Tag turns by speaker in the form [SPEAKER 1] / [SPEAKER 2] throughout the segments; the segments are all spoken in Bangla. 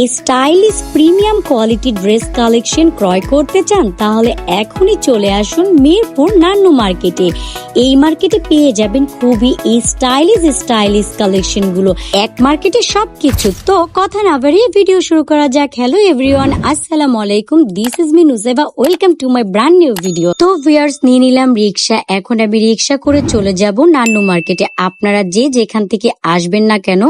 [SPEAKER 1] Stylish premium quality dress collection ক্রয় করতে চান তাহলে এখনই চলে আসুন মিরপুর নান্নু মার্কেটে। এই মার্কেটে পেয়ে যাবেন খুবই স্টাইলিশ কালেকশন গুলো, এক মার্কেটে সবকিছু। তো কথা না বাড়িয়ে ভিডিও শুরু করা যাক। হ্যালো এভরিওয়ান, আসসালামু আলাইকুম, this is me Nuseba, welcome to my brand new video. তো ভিউয়ার্স, নিয়ে নিলাম রিক্সা। এখন আমি রিক্সা করে চলে যাব নান্নু মার্কেটে। আপনারা যে যেখান থেকে আসবেন না কেন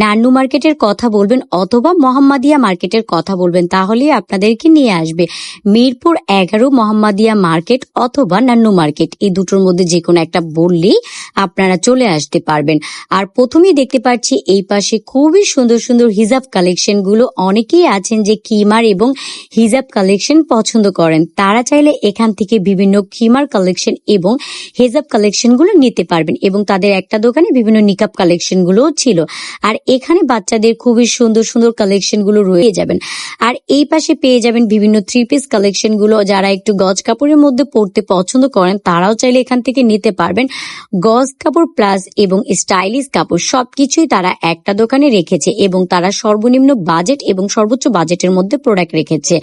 [SPEAKER 1] নান্নু মার্কেটের কথা বলবেন অথবা মোহাম্মদিয়া মার্কেটের কথা বলবেন, তাহলেই আপনাদেরকে নিয়ে আসবে মিরপুর 11 মোহাম্মদিয়া মার্কেট অথবা নান্নু মার্কেট। এই দুটোর মধ্যে যে কোনো একটা বললেই আপনারা চলে আসতে পারবেন। আর প্রথমেই দেখতে পাচ্ছি এই পাশে খুবই সুন্দর সুন্দর হিজাব কালেকশন গুলো। অনেকেই আছেন যে খিমার এবং হিজাব কালেকশন পছন্দ করেন, তারা চাইলে এখান থেকে বিভিন্ন খিমার কালেকশন এবং হিজাব কালেকশন গুলো নিতে পারবেন। এবং তাদের একটা দোকানে বিভিন্ন নিকাব কালেকশন গুলোও ছিল। আর এখানে বাচ্চাদের খুবই সুন্দর সুন্দর কালেকশন গুলো রয়ে যাবেন। আর এই পাশে পেয়ে যাবেন বিভিন্ন থ্রি পিস কালেকশন গুলো। যারা একটু গজ কাপড়ের মধ্যে পড়তে পছন্দ করেন তারাও চাইলে এখান থেকে নিতে পারবেন। গজ কাপড় প্লাস এবং স্টাইলিশ কাপড় সবকিছুই তারা একটা দোকানে রেখেছে এবং তারা সর্বনিম্ন বাজেট এবং সর্বোচ্চ বাজেটের মধ্যে প্রোডাক্ট রেখেছে।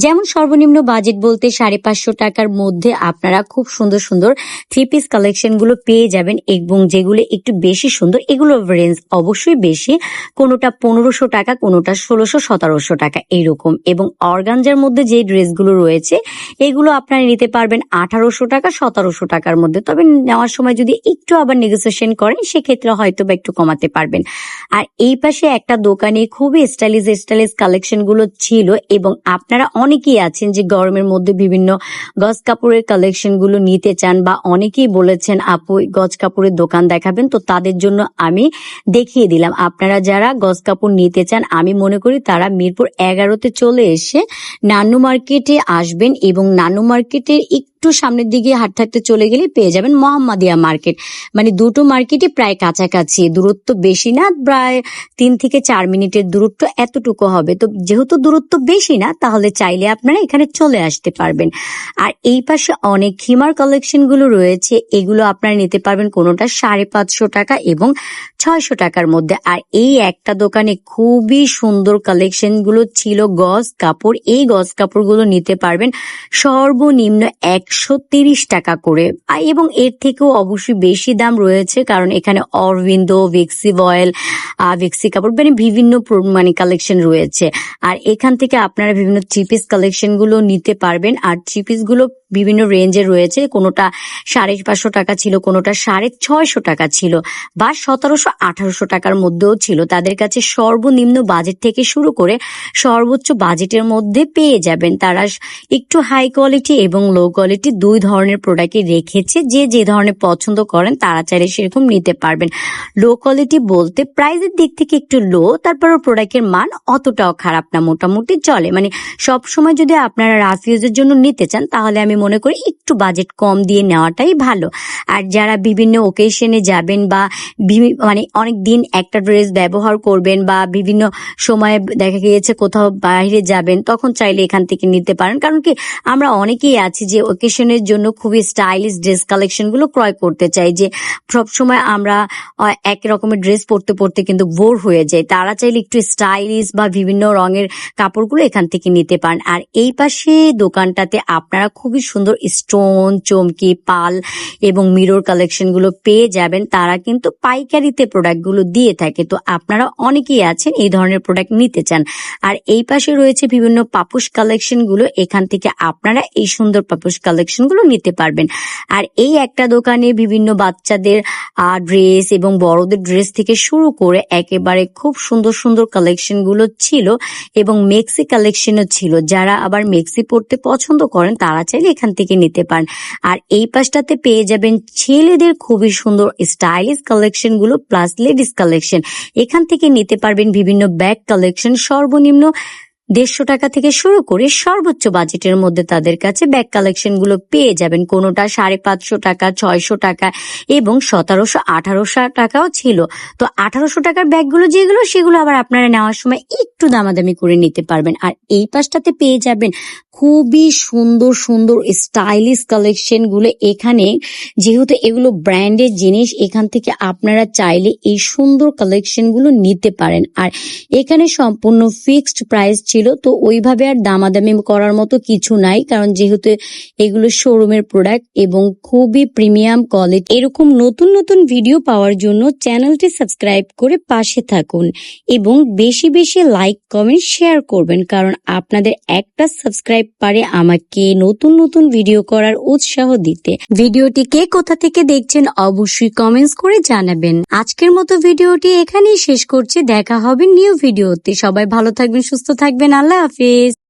[SPEAKER 1] যেমন সর্বনিম্ন বাজেট বলতে 550 টাকার মধ্যে আপনারা খুব সুন্দর সুন্দর থ্রি পিস কালেকশন গুলো পেয়ে যাবেন। এবং যেগুলো একটু বেশি সুন্দর, এগুলো রেঞ্জ অবশ্যই বেশি, কোনোটা 1500 টাকা, কোনোটা 1600-1700 টাকা এইরকম। এবং অর্গানজার মধ্যে যে ড্রেসগুলো রয়েছে এগুলো আপনারা নিতে পারবেন 1800 টাকা 1700 টাকার মধ্যে। তবে নেওয়ার সময় যদি একটু আবার নেগোসিয়েশন করেন সেক্ষেত্রে হয়তো বা একটু কমাতে পারবেন। আর এই পাশে একটা দোকানে খুবই স্টাইলিশ কালেকশন গুলো ছিল। এবং আপনারা অনেকেই আছেন যে গরমের মধ্যে বিভিন্ন গজ কাপড়ের কালেকশন গুলো নিতে চান, বা অনেকেই বলেছেন আপু গজ কাপড়ের দোকান দেখাবেন, তো তাদের জন্য আমি দেখিয়ে দিলাম। আপনারা যারা গজ কাপড় নিতে চান আমি মনে করি তারা মিরপুর 11-তে চলে এসে নান্নু মার্কেটে আসবেন। এবং নান্নু মার্কেটের একটু সামনের দিকে হাঁটতে হাঁটতে চলে গেলে পেয়ে যাবেন মোহাম্মদিয়া মার্কেট। মানে দুটো মার্কেটই প্রায় কাছাকাছি, দূরত্ব বেশি না, প্রায় 3 থেকে 4 মিনিটের দূরত্ব এতটুকু হবে। তো যেহেতু দূরত্ব বেশি না তাহলে চাইলে আপনারা এখানে চলে আসতে পারবেন। আর এই পাশে অনেক খিমার কালেকশন গুলো রয়েছে, এগুলো আপনারা নিতে পারবেন কোনোটা 550 টাকা এবং 600 টাকার মধ্যে। আর এই একটা দোকানে খুবই সুন্দর কালেকশন গুলো ছিল গজ কাপড়। এই গজ কাপড় গুলো নিতে পারবেন সর্বনিম্ন 130 টাকা করে, এবং এর থেকেও অবশ্যই বেশি দাম রয়েছে, কারণ এখানে অরবিন্দ, ভিক্সি ভয়েল, ভিক্সি কাপড় মানে বিভিন্ন মানে কালেকশন রয়েছে। আর এখান থেকে আপনারা বিভিন্ন থ্রি পিস কালেকশন গুলো নিতে পারবেন। আর থ্রি পিস গুলো বিভিন্ন রেঞ্জে রয়েছে, কোনোটা 550 টাকা ছিল, কোনোটা 650 টাকা ছিল, বা 1700-1800 টাকার মধ্যেও ছিল। তাদের কাছে সর্বনিম্ন বাজেট থেকে শুরু করে সর্বোচ্চ বাজেটের মধ্যে পেয়ে যাবেন। তারা একটু হাই কোয়ালিটি এবং লো কোয়ালিটি দুই ধরনের প্রোডাক্টই রেখেছে। যে যে ধরনের পছন্দ করেন তারা চাইলে সেরকম নিতে পারবেন। লো কোয়ালিটি বলতে প্রাইসের দিক থেকে একটু লো, তারপরও প্রোডাক্টের মান অতটাও খারাপ না, মোটামুটি চলে। মানে সব সময় যদি আপনারা রাফ ইউজের জন্য নিতে চান তাহলে আমি মনে করি একটু বাজেট কম দিয়ে নেওয়াটাই ভালো। আর যারা বিভিন্ন ওকেশনে যাবেন বা মানে অনেক দিন একটা ড্রেস ব্যবহার করবেন, বা বিভিন্ন সময়ে দেখা গিয়েছে কোথাও বাইরে যাবেন, তখন চাইলে এখান থেকে নিতে পারেন। কারণ কি আমরা অনেকেই আছি যে ওকেশনের জন্য খুবই স্টাইলিশ ড্রেস কালেকশন গুলো ক্রয় করতে চাই, যে সবসময় আমরা এক রকমের ড্রেস পরতে পরতে কিন্তু বোর হয়ে যায়। তারা চাইলে একটু স্টাইলিশ বা বিভিন্ন রঙের কাপড়গুলো এখান থেকে নিতে পারেন। আর এই পাশে দোকানটাতে আপনারা খুবই সুন্দর স্টোন, চমকি, পাল এবং মিরর কালেকশন গুলো পেয়ে যাবেন। তারা কিন্তু পাইকারিতে প্রোডাক্ট গুলো দিয়ে থাকে, তো আপনারা অনেকেই আছেন এই ধরনের প্রোডাক্ট নিতে চান। আর এই পাশে রয়েছে বিভিন্ন পাপোশ কালেকশন গুলো, এখান থেকে আপনারা এই সুন্দর পাপোশ কালেকশন গুলো নিতে পারবেন। আর এই একটা দোকানে বিভিন্ন বাচ্চাদের ড্রেস এবং বড়দের ড্রেস থেকে শুরু করে একেবারে খুব সুন্দর সুন্দর কালেকশন গুলো ছিল, এবং মেক্সি কালেকশনও ছিল। যারা আবার মেক্সি পরতে পছন্দ করেন তারা চাইলে এখান থেকে নিতে পারেন। আর এই পাশটাতে পেয়ে যাবেন ছেলেদের খুবই সুন্দর স্টাইলিশ কালেকশন গুলো প্লাস লেডিস কালেকশন। এখান থেকে নিতে পারবেন বিভিন্ন ব্যাগ কালেকশন সর্বনিম্ন 150 টাকা থেকে শুরু করে সর্বোচ্চ বাজেটের মধ্যে তাদের কাছে ব্যাগ কালেকশন গুলো পেয়ে যাবেন। কোনোটা 550 টাকা, 600 টাকা এবং 1700, 1800 টাকাও ছিল। তো 1800 টাকার ব্যাগগুলো যেগুলো সেগুলো আবার আপনারা নেওয়ার সময় একটু দামাদামি করে নিতে পারবেন। আর এই পাশটাতে পেয়ে যাবেন খুবই সুন্দর সুন্দর স্টাইলিশ কালেকশন গুলো। এখানে যেহেতু এগুলো ব্র্যান্ডের জিনিস, এখান থেকে আপনারা চাইলে এই সুন্দর কালেকশন গুলো নিতে পারেন। আর এখানে সম্পূর্ণ ফিক্সড প্রাইস ছিল, তো ওইভাবে আর দামাদামি করার মতো কিছু নাই, কারণ যেহেতু এগুলো শোরুমের প্রোডাক্ট এবং খুবই প্রিমিয়াম কোয়ালিটি। এরকম নতুন নতুন ভিডিও পাওয়ার জন্য চ্যানেলটি সাবস্ক্রাইব করে পাশে থাকুন এবং বেশি বেশি লাইক, কমেন্ট, শেয়ার করবেন, কারণ আপনাদের একটা সাবস্ক্রাইব পারে আমাকে নতুন নতুন ভিডিও করার উৎসাহ দিতে। ভিডিওটি কে কোথা থেকে দেখছেন অবশ্যই কমেন্টস করে জানাবেন। আজকের মতো ভিডিওটি এখানেই শেষ করছি, দেখা হবে নিউ ভিডিওতে। সবাই ভালো থাকবেন, সুস্থ থাকবেন, আল্লাহ হাফেজ।